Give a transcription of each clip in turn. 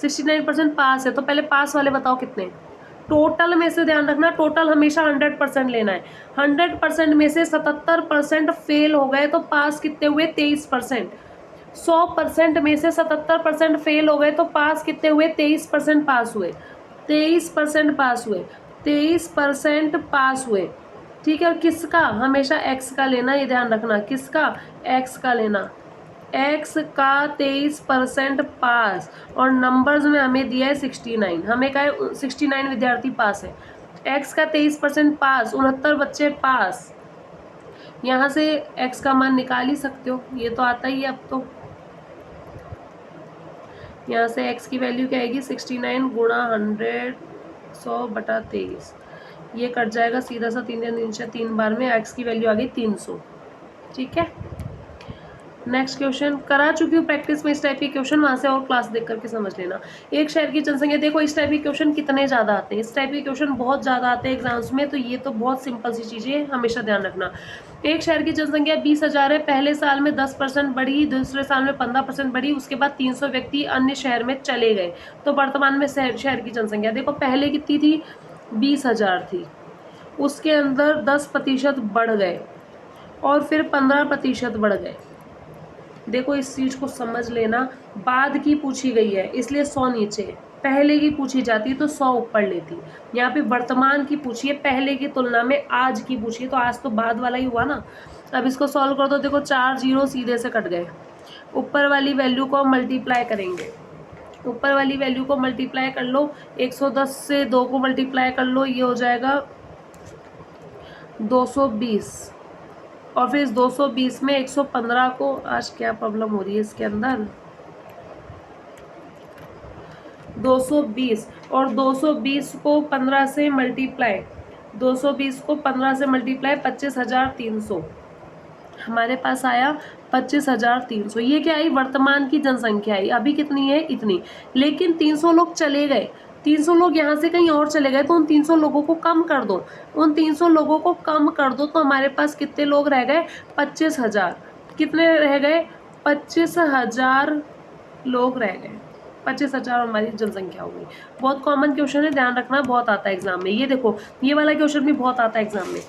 69% पास है, तो पहले पास वाले बताओ कितने। टोटल में से ध्यान रखना, टोटल हमेशा 100% लेना है। 100% में से 77% फेल हो गए तो पास कितने हुए, 23%। 100% में से 77% फेल हो गए तो पास कितने हुए, 23% पास हुए। 23% पास हुए, 23% पास हुए। ठीक है, और किसका, हमेशा एक्स का लेना, ये ध्यान रखना, किसका, एक्स का लेना। एक्स का 23% पास, और नंबर्स में हमें दिया है 69, हमें का 69 विद्यार्थी पास है। एक्स का 23% पास, 69 बच्चे पास। यहाँ से एक्स का मान निकाल ही सकते हो, ये तो आता ही है अब तो। यहाँ से एक्स की वैल्यू क्या आएगी, 69 गुणा 100, 100/23, ये कट जाएगा सीधा सा, 3 बार में एक्स की वैल्यू आ गई 300। ठीक है, नेक्स्ट क्वेश्चन करा चुकी हूँ प्रैक्टिस में इस टाइप के क्वेश्चन, वहां से और क्लास देख करके समझ लेना। एक शहर की जनसंख्या, देखो इस टाइप के क्वेश्चन कितने ज्यादा आते हैं, इस टाइप के क्वेश्चन बहुत ज्यादा आते हैं एग्जाम्स में, तो ये तो बहुत सिंपल सी चीजें है, हमेशा ध्यान रखना। एक शहर की जनसंख्या 20,000 है, पहले साल में 10% बढ़ी, दूसरे साल में 15% बढ़ी, उसके बाद 300 व्यक्ति अन्य शहर में चले गए, तो वर्तमान में शहर की जनसंख्या देखो पहले कितनी थी, 20,000 थी, उसके अंदर 10% बढ़ गए और फिर 15% बढ़ गए। देखो इस चीज को समझ लेना, बाद की पूछी गई है इसलिए 100 नीचे, पहले की पूछी जाती तो 100 ऊपर लेती। यहाँ पे वर्तमान की पूछी है, पहले की तुलना में आज की पूछी है, तो आज तो बाद वाला ही हुआ ना। अब इसको सॉल्व कर दो, देखो 4 जीरो सीधे से कट गए, ऊपर वाली वैल्यू को मल्टीप्लाई करेंगे, ऊपर वाली वैल्यू को मल्टीप्लाई कर लो, 110 से 2 को मल्टीप्लाई कर लो, ये हो जाएगा 220, और फिर इस 220 में 115 को, आज क्या प्रॉब्लम हो रही है इसके अंदर, 220 और 220 को 15 से मल्टीप्लाई, 220 को 15 से मल्टीप्लाई 25,300, हमारे पास आया 25,300। ये क्या आई, वर्तमान की जनसंख्या आई, अभी कितनी है, इतनी, लेकिन 300 लोग चले गए, 300 लोग यहाँ से कहीं और चले गए, तो उन 300 लोगों को कम कर दो, उन 300 लोगों को कम कर दो, तो हमारे पास कितने लोग रह गए, 25,000, कितने रह गए, 25,000 लोग रह गए, 25,000 हमारी जनसंख्या हो गई। बहुत कॉमन क्वेश्चन है, ध्यान रखना, बहुत आता है एग्जाम में। ये देखो ये वाला क्वेश्चन भी बहुत आता है एग्जाम में,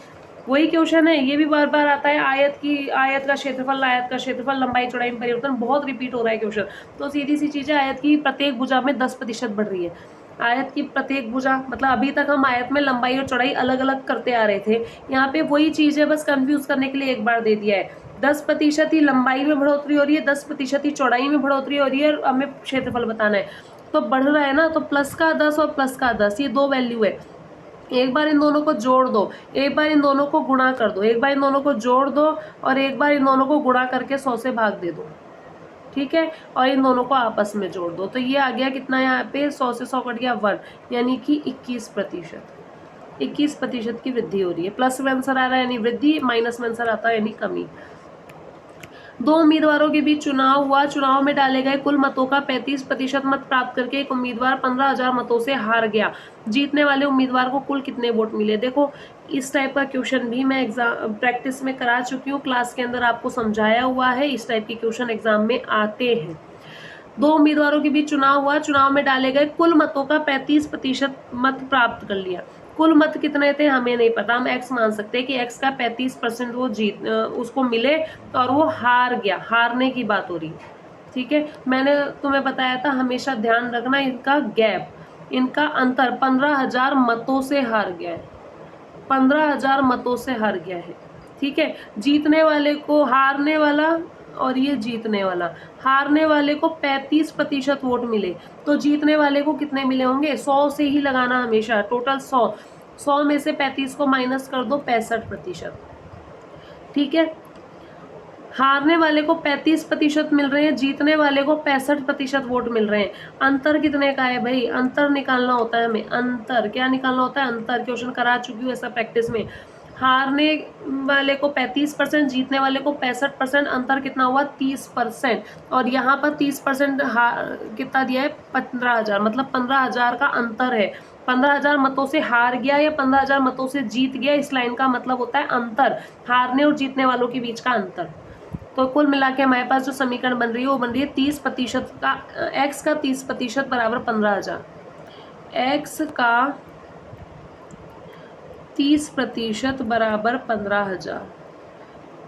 वही क्वेश्चन है, ये भी बार बार आता है, आयत का क्षेत्रफल, लंबाई चौड़ाई में परिवर्तन, बहुत रिपीट हो रहा है क्वेश्चन। तो सीधी सी चीज है, आयत की प्रत्येक भुजा में 10% बढ़ रही है, आयत की प्रत्येक भुजा, मतलब अभी तक हम आयत में लंबाई और चौड़ाई अलग अलग करते आ रहे थे, यहाँ पे वही चीज है, बस कंफ्यूज करने के लिए एक बार दे दिया है, 10% ही लंबाई में बढ़ोतरी हो रही है, 10% ही चौड़ाई में बढ़ोतरी हो रही है, और हमें क्षेत्रफल बताना है, तो बढ़ रहा है ना, तो प्लस का 10 और प्लस का 10, ये दो वैल्यू है, एक बार इन दोनों को जोड़ दो, एक बार इन दोनों को गुणा कर दो, एक बार इन दोनों को जोड़ दो, और एक बार इन दोनों को गुणा करके 100 से भाग दे दो। ठीक है, और इन दोनों को आपस में जोड़ दो, तो ये आ गया कितना, यहाँ पे 100 से 100 कट गया 1, यानी कि 21%, 21% की वृद्धि हो रही है। प्लस में आंसर आ रहा है यानी वृद्धि, माइनस में आंसर आता है यानी कमी। दो उम्मीदवारों के बीच चुनाव हुआ, चुनाव में डाले गए कुल मतों का 35% मत प्राप्त करके एक उम्मीदवार 15,000 मतों से हार गया, जीतने वाले उम्मीदवार को कुल कितने वोट मिले। देखो इस टाइप का क्वेश्चन भी मैं एग्जाम प्रैक्टिस में करा चुकी हूँ, क्लास के अंदर आपको समझाया हुआ है, इस टाइप के क्वेश्चन एग्जाम में आते हैं। दो उम्मीदवारों के बीच चुनाव हुआ, चुनाव में डाले गए कुल मतों का 35% मत प्राप्त कर लिया, कुल मत कितने थे हमें नहीं पता, हम एक्स मान सकते हैं कि एक्स का 35% वो उसको मिले, और वो हार गया, हारने की बात हो रही। ठीक है, मैंने तुम्हें बताया था हमेशा ध्यान रखना इनका गैप, इनका अंतर 15,000 मतों से हार गया है, 15,000 मतों से हार गया है। ठीक है, जीतने वाले को, हारने वाला और ये जीतने वाला, हारने वाले को 35% वोट मिले, तो जीतने वाले को कितने मिले होंगे, 100 से ही लगाना हमेशा, टोटल 100, 100 में से 35 को माइनस कर दो, 65%। ठीक है, हारने वाले को 35% मिल रहे हैं, जीतने वाले को 65% वोट मिल रहे हैं। अंतर कितने का है भाई, अंतर निकालना होता है हमें, अंतर क्या निकालना होता है, अंतर, क्वेश्चन करा चुकी हूँ ऐसा प्रैक्टिस में। हारने वाले को 35%, जीतने वाले को 65%, अंतर कितना हुआ 30%, और यहाँ पर 30% कितना दिया है 15,000, मतलब 15,000 का अंतर है, 15,000 मतों से हार गया या 15,000 मतों से जीत गया, इस लाइन का मतलब होता है अंतर, हारने और जीतने वालों के बीच का अंतर। तो कुल मिला के हमारे पास जो समीकरण बन रही है वो बन रही है 30% का x का 30% बराबर 15,000। x का 30% बराबर 15,000।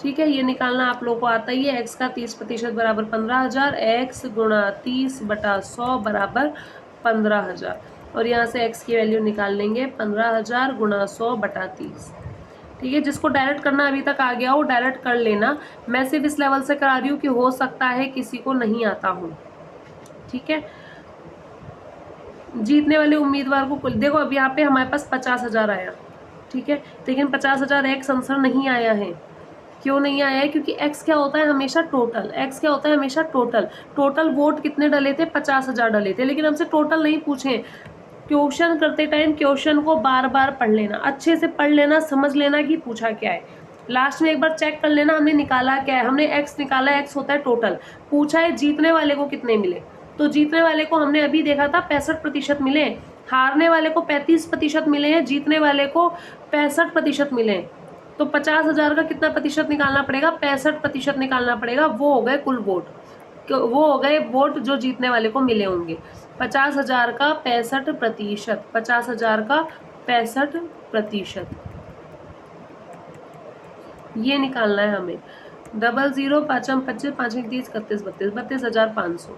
ठीक है, ये निकालना आप लोग को आता ही है। x का 30% बराबर 15,000, x गुणा 30/100 बराबर 15,000। और यहाँ से x की वैल्यू निकाल लेंगे 15,000 गुणा 100/30। ठीक है, जिसको डायरेक्ट करना अभी तक आ गया हो डायरेक्ट कर लेना। मैं सिर्फ इस लेवल से करा रही हूँ कि हो सकता है किसी को नहीं आता हो। ठीक है, जीतने वाले उम्मीदवार को कुल देखो, अब यहाँ पे हमारे पास 50,000 आया। ठीक है, लेकिन 50,000 एक्स आंसर नहीं आया है। क्यों नहीं आया है? क्योंकि x क्या होता है हमेशा टोटल। x क्या होता है हमेशा टोटल। टोटल वोट कितने डले थे? 50,000 डले थे, लेकिन हमसे टोटल नहीं पूछे। क्वेश्चन करते टाइम क्वेश्चन को बार बार पढ़ लेना, अच्छे से पढ़ लेना, समझ लेना कि पूछा क्या है। लास्ट में एक बार चेक कर लेना हमने निकाला क्या है। हमने x निकाला, x होता है टोटल। पूछा है जीतने वाले को कितने मिले, तो जीतने वाले को हमने अभी देखा था 65% मिले। हारने वाले को 35% मिले हैं, जीतने वाले को 65% मिले हैं। तो 50,000 का कितना प्रतिशत निकालना पड़ेगा? 65% निकालना पड़ेगा। वो हो गए कुल वोट, वो हो गए वोट जो जीतने वाले को मिले होंगे। 50,000 का 65%, 50,000 का 65%, ये निकालना है हमें। 00 5 25 5 30 31 32 32,500,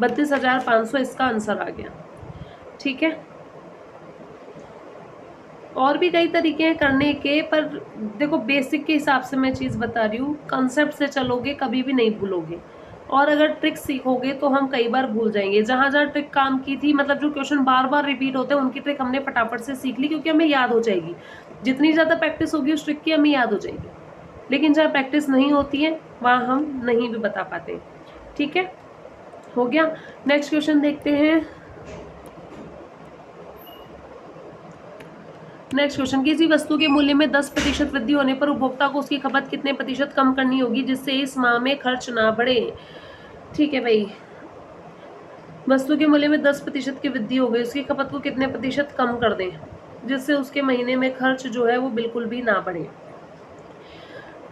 32,500 इसका आंसर आ गया। ठीक है, और भी कई तरीके हैं करने के, पर देखो बेसिक के हिसाब से मैं चीज़ बता रही हूँ। कंसेप्ट से चलोगे कभी भी नहीं भूलोगे, और अगर ट्रिक सीखोगे तो हम कई बार भूल जाएंगे। जहाँ जहाँ ट्रिक काम की थी, मतलब जो क्वेश्चन बार बार रिपीट होते हैं उनकी ट्रिक हमने फटाफट से सीख ली, क्योंकि हमें याद हो जाएगी। जितनी ज़्यादा प्रैक्टिस होगी उस ट्रिक की हमें याद हो जाएगी। लेकिन जहाँ प्रैक्टिस नहीं होती है वहाँ हम नहीं भी बता पाते। ठीक है, हो गया। नेक्स्ट क्वेश्चन देखते हैं। नेक्स्ट क्वेश्चन, किसी वस्तु के मूल्य में 10% वृद्धि होने पर उपभोक्ता को उसकी खपत कितने प्रतिशत कम करनी होगी जिससे इस माह में खर्च ना बढ़े? ठीक है भाई, वस्तु के मूल्य में 10% की वृद्धि हो गई, उसकी खपत को कितने प्रतिशत कम कर दें जिससे उसके महीने में खर्च जो है वो बिल्कुल भी ना बढ़े।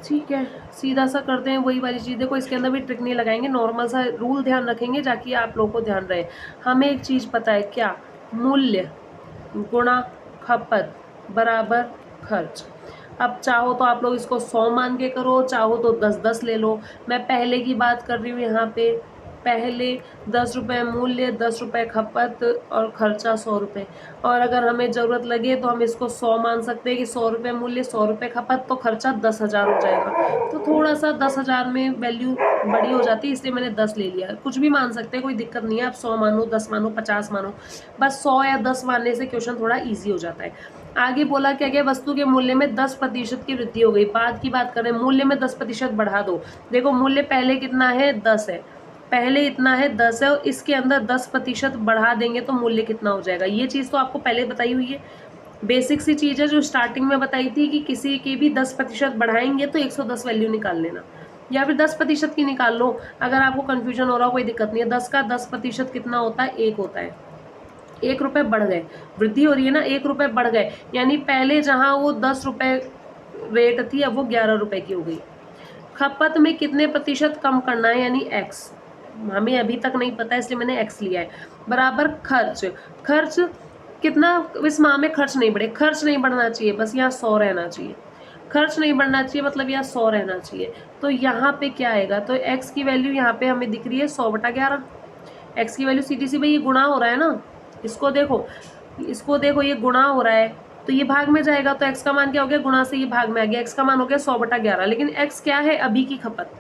ठीक है, सीधा सा करते हैं वही वाली चीज़। देखो इसके अंदर भी ट्रिक नहीं लगाएंगे, नॉर्मल सा रूल ध्यान रखेंगे ताकि आप लोगों को ध्यान रहे। हमें एक चीज़ पता है, क्या? मूल्य गुणा खपत बराबर खर्च। अब चाहो तो आप लोग इसको 100 मान के करो, चाहो तो 10-10 ले लो। मैं पहले की बात कर रही हूँ यहाँ पे। पहले 10 रुपये मूल्य, 10 रुपये खपत और खर्चा 100 रुपये। और अगर हमें ज़रूरत लगे तो हम इसको 100 मान सकते हैं कि 100 रुपये मूल्य, 100 रुपये खपत, तो खर्चा 10,000 हो जाएगा। तो थोड़ा सा 10,000 में वैल्यू बड़ी हो जाती है, इसलिए मैंने 10 ले लिया। कुछ भी मान सकते हैं, कोई दिक्कत नहीं है। आप 100 मानो, 10 मानो, 50 मानो, बस 100 या 10 मानने से क्वेश्चन थोड़ा ईजी हो जाता है। आगे बोला क्या गया? वस्तु के मूल्य में 10% की वृद्धि हो गई। बाद की बात करें, मूल्य में 10% बढ़ा दो। देखो मूल्य पहले कितना है? 10 है। पहले इतना है 10 है, और इसके अंदर 10% बढ़ा देंगे तो मूल्य कितना हो जाएगा? ये चीज़ तो आपको पहले बताई हुई है, बेसिक सी चीज़ है जो स्टार्टिंग में बताई थी कि किसी की भी 10% बढ़ाएंगे तो 110 वैल्यू निकाल लेना, या फिर 10% की निकाल लो। अगर आपको कन्फ्यूजन हो रहा हो कोई दिक्कत नहीं है। 10 का 10% कितना होता है? 1 होता है। 1 रुपये बढ़ गए, वृद्धि हो रही है ना, 1 रुपये बढ़ गए, यानी पहले जहाँ वो 10 रुपये रेट थी अब वो 11 रुपये की हो गई। खपत में कितने प्रतिशत कम करना है, यानी x, हमें अभी तक नहीं पता इसलिए मैंने x लिया है, बराबर खर्च। खर्च कितना? इस माह में खर्च नहीं बढ़े, खर्च नहीं बढ़ना चाहिए, बस यहाँ 100 रहना चाहिए। खर्च नहीं बढ़ना चाहिए मतलब यहाँ 100 रहना चाहिए। तो यहाँ पे क्या आएगा? तो x की वैल्यू यहाँ पे हमें दिख रही है 100/11। x की वैल्यू सीधी सी भाई, ये गुणा हो रहा है ना, इसको देखो, इसको देखो, ये गुणा हो रहा है तो ये भाग में जाएगा, तो x का मान क्या हो गया? गुणा से ये भाग में आ गया, x का मान हो गया 100/11। लेकिन x क्या है? अभी की खपत।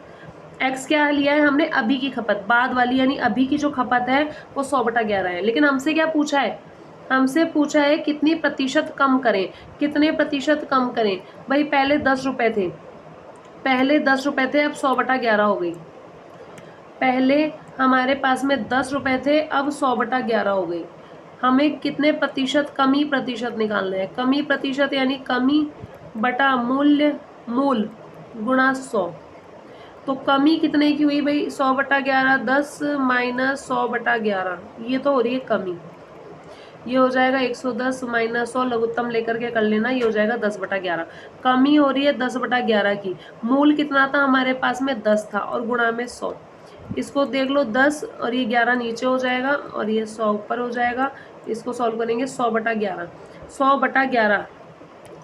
x क्या लिया है हमने? अभी की खपत, बाद वाली, यानी अभी की जो खपत है वो 100/11 है। लेकिन हमसे क्या पूछा है? हमसे पूछा है कितनी प्रतिशत कम करें, कितने प्रतिशत कम करें। भाई पहले 10 रुपये थे, पहले 10 रुपये थे, अब 100/11 हो गई। पहले हमारे पास में 10 रुपये थे, अब 100/11 हो गई। हमें कितने प्रतिशत? कमी प्रतिशत निकालना है। कमी प्रतिशत यानी कमी बटा मूल्य, मूल गुणा 100। तो कमी कितने की हुई भाई? 100/11, 10 माइनस 100/11, ये तो हो रही है कमी। ये हो जाएगा 110 माइनस 100, लघुत्तम लेकर के कर लेना, ये हो जाएगा 10/11। कमी हो रही है 10/11 की। मूल कितना था हमारे पास में 10 था और गुणा में 100। इसको देख लो 10 और ये 11 नीचे हो जाएगा और ये 100 ऊपर हो जाएगा। इसको सॉल्व करेंगे 100/11। 100/11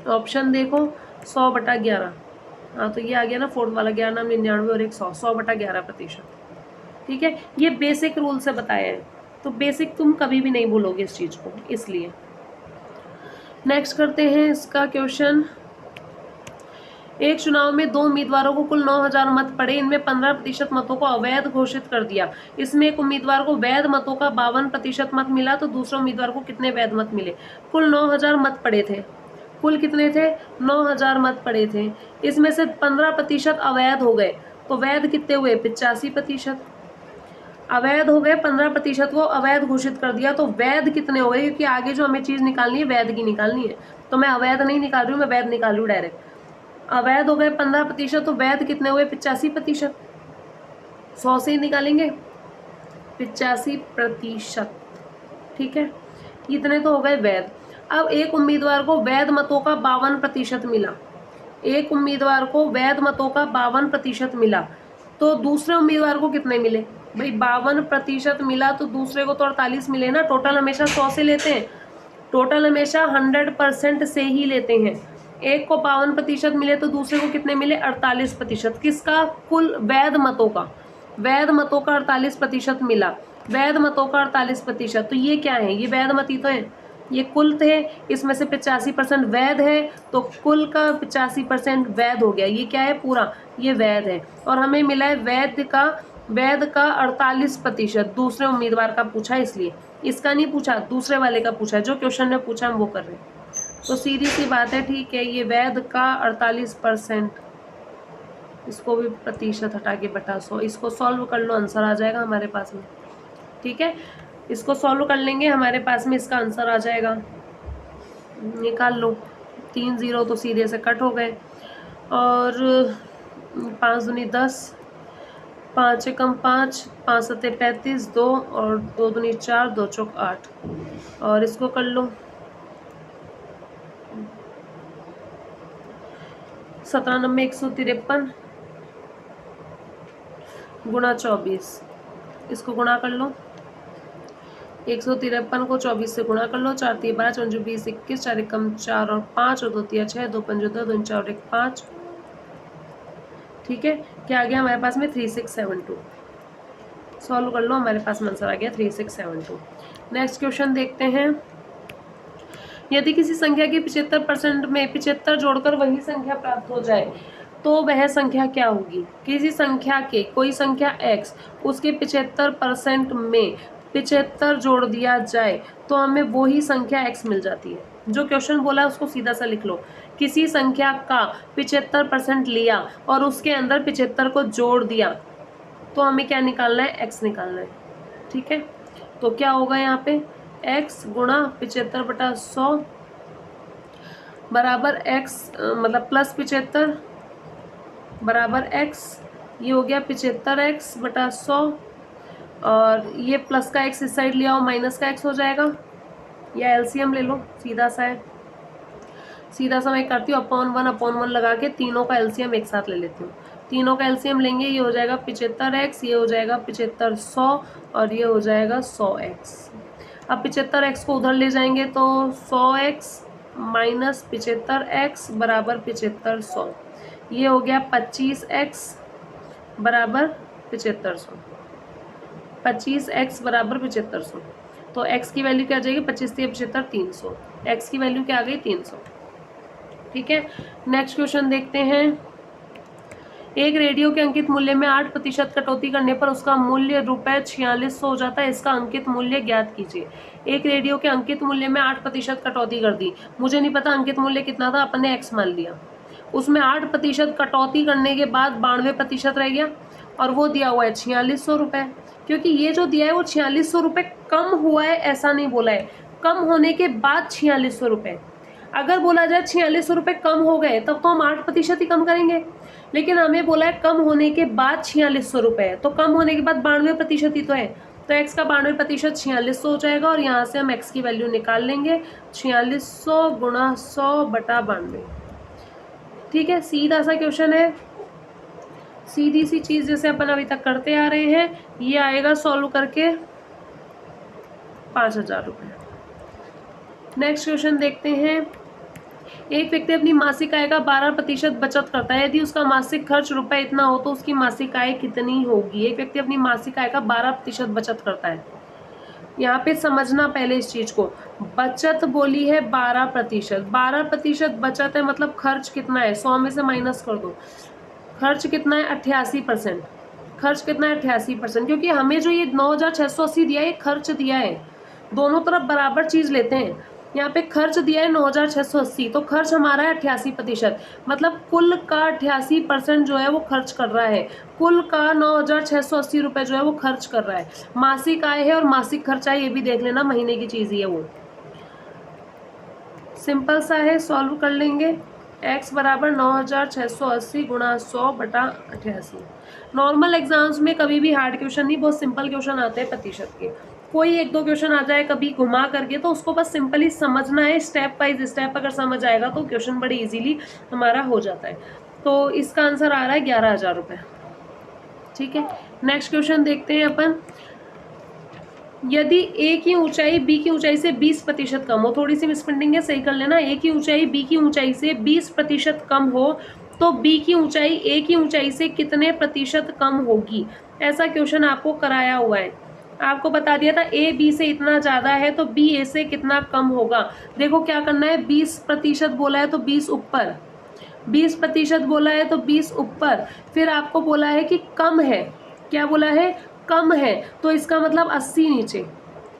ऑप्शन देखो 100/11। हाँ तो ये आ गया ना फोर्थ वाला, 11 99 और 100, 100/11%। ठीक है, ये बेसिक रूल से बताया है, तो बेसिक तुम कभी भी नहीं भूलोगे इस चीज को, इसलिए। नेक्स्ट करते हैं इसका क्वेश्चन। एक चुनाव में 2 उम्मीदवारों को कुल 9000 मत पड़े, इनमें 15% मतों को अवैध घोषित कर दिया। इसमें एक उम्मीदवार को वैध मतों का 52% मत मिला, तो दूसरे उम्मीदवार को कितने वैध मत मिले? कुल 9000 मत पड़े थे। कुल कितने थे? 9000 मत पड़े थे। इसमें से 15% अवैध हो गए, तो वैध कितने हुए? 85%। अवैध हो गए, 15% को अवैध घोषित कर दिया, तो वैध कितने हो गए? क्योंकि आगे जो हमें चीज निकालनी है वैध की निकालनी है, तो मैं अवैध नहीं निकाल रही हूँ, मैं वैध निकाल रही हूँ डायरेक्ट। अवैध हो गए 15%, तो वैध कितने हुए? 85%। 100 से ही निकालेंगे 85%। ठीक है, इतने तो हो गए वैध। अब एक उम्मीदवार को वैध मतों का 52% मिला, एक उम्मीदवार को वैध मतों का 52% मिला, तो दूसरे उम्मीदवार को कितने मिले? भाई 52% मिला तो दूसरे को तो 48 मिले ना। टोटल हमेशा 100 से लेते हैं, टोटल हमेशा 100% से ही लेते हैं। एक को 52% मिले तो दूसरे को कितने मिले? 48%। किसका? कुल वैध मतों का, वैध मतों का 48% मिला, वैध मतों का 48%। तो ये क्या है? ये वैध मत ही तो है, ये कुल थे, इसमें से 85% वैध है, तो कुल का 85% वैध हो गया। ये क्या है? पूरा ये वैध है। और हमें मिला है वैध का 48%। दूसरे उम्मीदवार का पूछा, इसलिए इसका नहीं पूछा, दूसरे वाले का पूछा, जो क्वेश्चन में पूछा हम वो कर रहे हैं। तो सीधी सी बात है, ठीक है, ये वैध का 48%, इसको भी प्रतिशत हटा के बटा 100, इसको सॉल्व कर लो, आंसर आ जाएगा हमारे पास में। ठीक है, इसको सॉल्व कर लेंगे, हमारे पास में इसका आंसर आ जाएगा। निकाल लो, 3 0 तो सीधे से कट हो गए, और 5 दूनी 10, 5 एकम 5, 5 सत्ते 35, 2 और 2 दूनी 4, 2 चौक 8, और इसको कर लो 97 153 गुणा 24, इसको गुणा कर लो, 153 को 24 से गुणा कर लो, 4 3 12 5 20 21, 4 एकम 4 और 5 और 2 3 6, 2 5 2 2 4 और 1 5। ठीक है, क्या आ गया हमारे पास में? 3672। सॉल्व कर लो, हमारे पास में आंसर आ गया 3672। नेक्स्ट क्वेश्चन देखते हैं। यदि किसी संख्या के 75% में 75 जोड़कर वही संख्या प्राप्त हो जाए तो वह संख्या क्या होगी? किसी संख्या के, कोई संख्या x, उसके 75% में 75 जोड़ दिया जाए तो हमें वही संख्या x मिल जाती है। जो क्वेश्चन बोला है उसको सीधा सा लिख लो। किसी संख्या का 75% लिया और उसके अंदर 75 को जोड़ दिया तो हमें क्या निकालना है? x निकालना है। ठीक है, तो क्या होगा यहाँ पे? x गुणा 75/100 बराबर x, मतलब प्लस 75 बराबर x, ये हो गया 75x/100, और ये प्लस का x इस साइड लिया हो, माइनस का x हो जाएगा, या एलसीएम ले लो, सीधा सा है, सीधा सा मैं करती हूँ, अपॉन 1 लगा के तीनों का एलसीएम एक साथ ले लेती हूँ। तीनों का एलसीएम लेंगे, ये हो जाएगा 75x, ये हो जाएगा 75 100, और ये हो जाएगा 100x। अब 75x को उधर ले जाएंगे तो 100x माइनस 75x बराबर 75 100, ये हो गया 25x बराबर 7500, 25x बराबर 7500। तो x की वैल्यू क्या आ जाएगी? 25 3 75 300, x की वैल्यू क्या आ गई? 300। ठीक है, नेक्स्ट क्वेश्चन देखते हैं। एक रेडियो के अंकित मूल्य में 8% कटौती करने पर उसका मूल्य ₹4600 हो जाता है, इसका अंकित मूल्य ज्ञात कीजिए। एक रेडियो के अंकित मूल्य में 8% कटौती कर दी, मुझे नहीं पता अंकित मूल्य कितना था, अपन ने x मान लिया, उसमें 8% कटौती करने के बाद 92% रह गया, और वो दिया हुआ है 4600 रुपये। क्योंकि ये जो दिया है वो 4600 रुपये कम हुआ है, ऐसा नहीं बोला है, कम होने के बाद 4600 रुपये। अगर बोला जाए 4600 रुपये कम हो गए तब तो हम 8% ही कम करेंगे, लेकिन हमें बोला है कम होने के बाद 4600 रुपये है, तो कम होने के बाद 92% ही तो है, तो x का 92% 4600 हो जाएगा और यहाँ से हम x की वैल्यू निकाल लेंगे 4600 गुणा 100/92। ठीक है, सीधा सा क्वेश्चन है, सीधी सी चीज जैसे अपन अभी तक करते आ रहे हैं। ये आएगा सॉल्व करके 5000 रुपये। नेक्स्ट क्वेश्चन देखते हैं। एक व्यक्ति अपनी मासिक आय का 12% बचत करता है। यदि उसका मासिक खर्च रुपए इतना हो तो उसकी मासिक आय कितनी होगी। एक व्यक्ति अपनी मासिक आय का 12% बचत करता है। यहाँ पे समझना पहले इस चीज को, बचत बोली है 12%, 12% बचत है मतलब खर्च कितना है, 100 में से माइनस कर दो, खर्च कितना है 88%। खर्च कितना है 88%, क्योंकि हमें जो ये 9680 दिया है, खर्च दिया है, दोनों तरफ बराबर चीज लेते हैं। यहाँ पे खर्च दिया है 9680, तो खर्च हमारा है 88%, मतलब कुल का 88% जो है वो खर्च कर रहा है। कुल का 9680 रुपये जो है वो खर्च कर रहा है। मासिक आय है और मासिक खर्चा है, ये भी देख लेना, महीने की चीज ही है वो। सिंपल सा है, सॉल्व कर लेंगे। x बराबर 9680 गुणा 100/88। नॉर्मल एग्जाम्स में कभी भी हार्ड क्वेश्चन नहीं, बहुत सिंपल क्वेश्चन आते हैं प्रतिशत के। कोई एक दो क्वेश्चन आ जाए कभी घुमा करके, तो उसको बस सिंपली समझना है, स्टेप बाय स्टेप अगर समझ आएगा तो क्वेश्चन बड़े इजीली हमारा हो जाता है। तो इसका आंसर आ रहा है 11,000 रुपये। ठीक है, नेक्स्ट क्वेश्चन देखते हैं अपन। यदि ए की ऊंचाई बी की ऊंचाई से 20% कम हो, थोड़ी सी मिसप्रिंटिंग है, सही कर लेना। ए की ऊंचाई बी की ऊंचाई से 20% कम हो तो बी की ऊंचाई ए की ऊंचाई से कितने प्रतिशत कम होगी। ऐसा क्वेश्चन आपको कराया हुआ है, आपको बता दिया था ए बी से इतना ज्यादा है तो बी ए से कितना कम होगा। देखो क्या करना है, 20% बोला है तो 20 ऊपर, 20% बोला है तो 20 ऊपर, फिर आपको बोला है कि कम है, क्या बोला है, कम है, तो इसका मतलब 80 नीचे।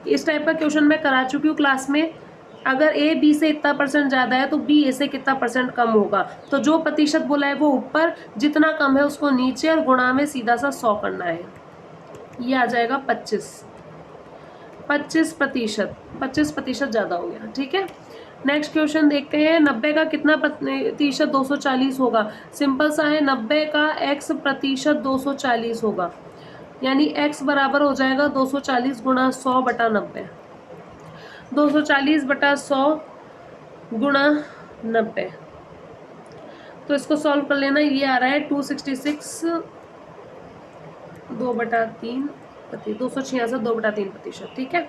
इस टाइप का क्वेश्चन मैं करा चुकी हूँ क्लास में। अगर ए बी से इतना % ज्यादा है तो बी ए से कितना % कम होगा। तो जो प्रतिशत बोला है वो ऊपर, जितना कम है उसको नीचे, और गुणा में सीधा सा 100 करना है। ये आ जाएगा 25% ज्यादा हो गया। ठीक है, नेक्स्ट क्वेश्चन देखते हैं। 90 का कितना प्रतिशत 240 होगा। सिंपल सा है, 90 का x% 240 होगा, यानी x बराबर हो जाएगा 240 गुणा 100/90, 240/100 गुणा 90। तो इसको सॉल्व कर लेना। ये आ रहा है 266 2/3, 266 2/3%। ठीक है,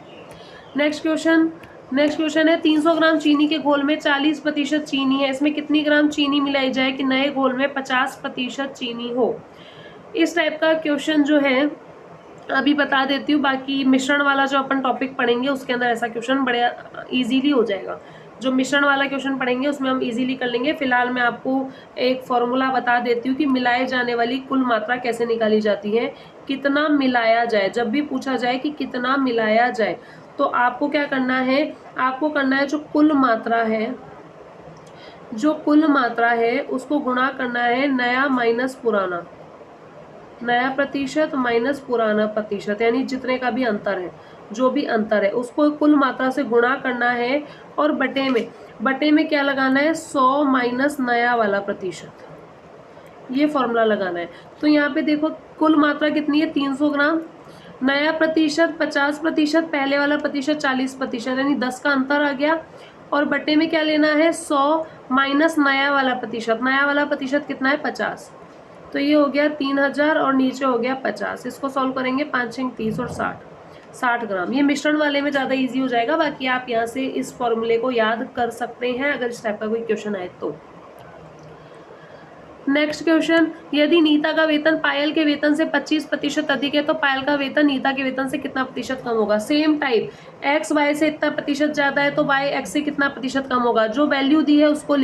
नेक्स्ट क्वेश्चन है 300 ग्राम चीनी के घोल में 40% चीनी है, इसमें कितनी ग्राम चीनी मिलाई जाए कि नए घोल में 50% चीनी हो। इस टाइप का क्वेश्चन जो है अभी बता देती हूँ, बाकी मिश्रण वाला जो अपन टॉपिक पढ़ेंगे उसके अंदर ऐसा क्वेश्चन बड़े इजीली हो जाएगा। जो मिश्रण वाला क्वेश्चन पढ़ेंगे उसमें हम इजीली कर लेंगे। फिलहाल मैं आपको एक फॉर्मूला बता देती हूँ कि मिलाए जाने वाली कुल मात्रा कैसे निकाली जाती है, कितना मिलाया जाए। जब भी पूछा जाए कि कितना मिलाया जाए तो आपको क्या करना है, आपको करना है जो कुल मात्रा है उसको गुणा करना है नया माइनस पुराना, नया प्रतिशत माइनस पुराना प्रतिशत, यानी जितने का भी अंतर है, जो भी अंतर है उसको कुल मात्रा से गुणा करना है। और बटे में क्या लगाना है, 100 माइनस नया वाला प्रतिशत, ये फॉर्मूला लगाना है। तो यहाँ पे देखो कुल मात्रा कितनी है 300 ग्राम, नया प्रतिशत 50%, पहले वाला प्रतिशत 40%, यानी 10 का अंतर आ गया। और बटे में क्या लेना है 100 माइनस नया वाला प्रतिशत, नया वाला प्रतिशत कितना है 50, तो ये हो गया 3000 और नीचे हो गया 50। इसको सॉल्व करेंगे 5 × 30 और 60 ग्राम। ये मिश्रण वाले में ज़्यादा इजी हो जाएगा, बाकी आप यहाँ से इस फॉर्मूले को याद कर सकते हैं अगर इस टाइप का कोई क्वेश्चन आए तो। नेक्स्ट क्वेश्चन, यदि नीता का वेतन पायल के वेतन से 25% अधिक है तो पायल का वेतन नीता के वेतन से कितना प्रतिशत कम होगा। सेम टाइप, x y से इतना प्रतिशत ज्यादा है तो y x से कितना प्रतिशत कम होगा। जो वैल्यू दी है उसको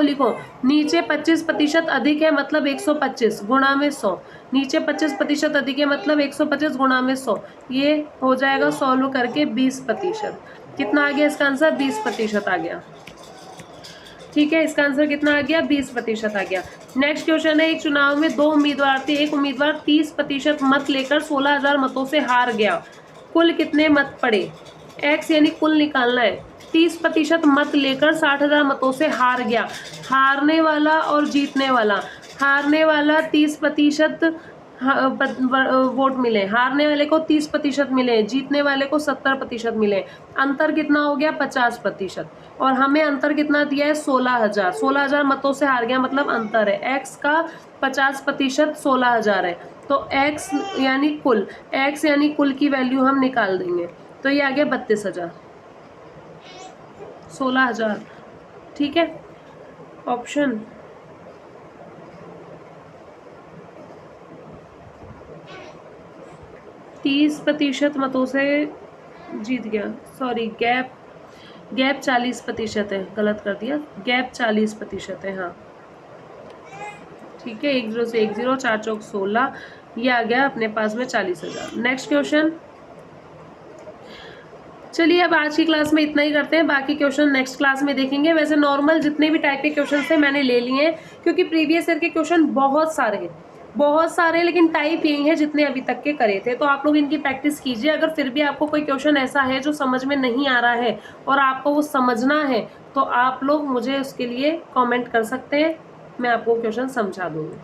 लिखो, नीचे 25% अधिक है मतलब 125 गुणा में 100, नीचे 25% अधिक है मतलब 125 गुणा में 100, ये हो जाएगा सॉल्व करके 20%। कितना आ गया इसका आंसर, 20% आ गया। ठीक है, इसका आंसर कितना आ गया, 20% आ गया। नेक्स्ट क्वेश्चन है, एक चुनाव में 2 उम्मीदवार थे, एक उम्मीदवार 30% मत लेकर 16,000 मतों से हार गया, कुल कितने मत पड़े। x यानी कुल निकालना है, 30% मत लेकर 60,000 मतों से हार गया, हारने वाला और जीतने वाला। हारने वाला 30% वोट मिले, हारने वाले को 30% मिले, जीतने वाले को 70% मिले। अंतर कितना हो गया? 50%। और हमें अंतर कितना दिया है? 16,000। 16,000 मतों से हार गया, मतलब अंतर है। x का 50% 16,000 है, तो x यानी कुल की वैल्यू हम निकाल देंगे, तो ये आ गया 32,000। 16,000, ठीक है। ऑप्शन 30% मतों से जीत गया। सॉरी, गैप 40% है, गलत कर दिया। गैप 40% है, हाँ ठीक है। 10 से 10, 4 चौक 16, ये आ गया अपने पास में 40,000। Next question. चलिए अब आज की क्लास में इतना ही करते हैं, बाकी क्वेश्चन नेक्स्ट क्लास में देखेंगे। वैसे नॉर्मल जितने भी टाइप के क्वेश्चन थे मैंने ले लिए हैं, क्योंकि प्रीवियस ईयर के क्वेश्चन बहुत सारे, लेकिन टाइप यही है जितने अभी तक के करे थे। तो आप लोग इनकी प्रैक्टिस कीजिए। अगर फिर भी आपको कोई क्वेश्चन ऐसा है जो समझ में नहीं आ रहा है और आपको वो समझना है, तो आप लोग मुझे उसके लिए कॉमेंट कर सकते हैं, मैं आपको क्वेश्चन समझा दूंगी।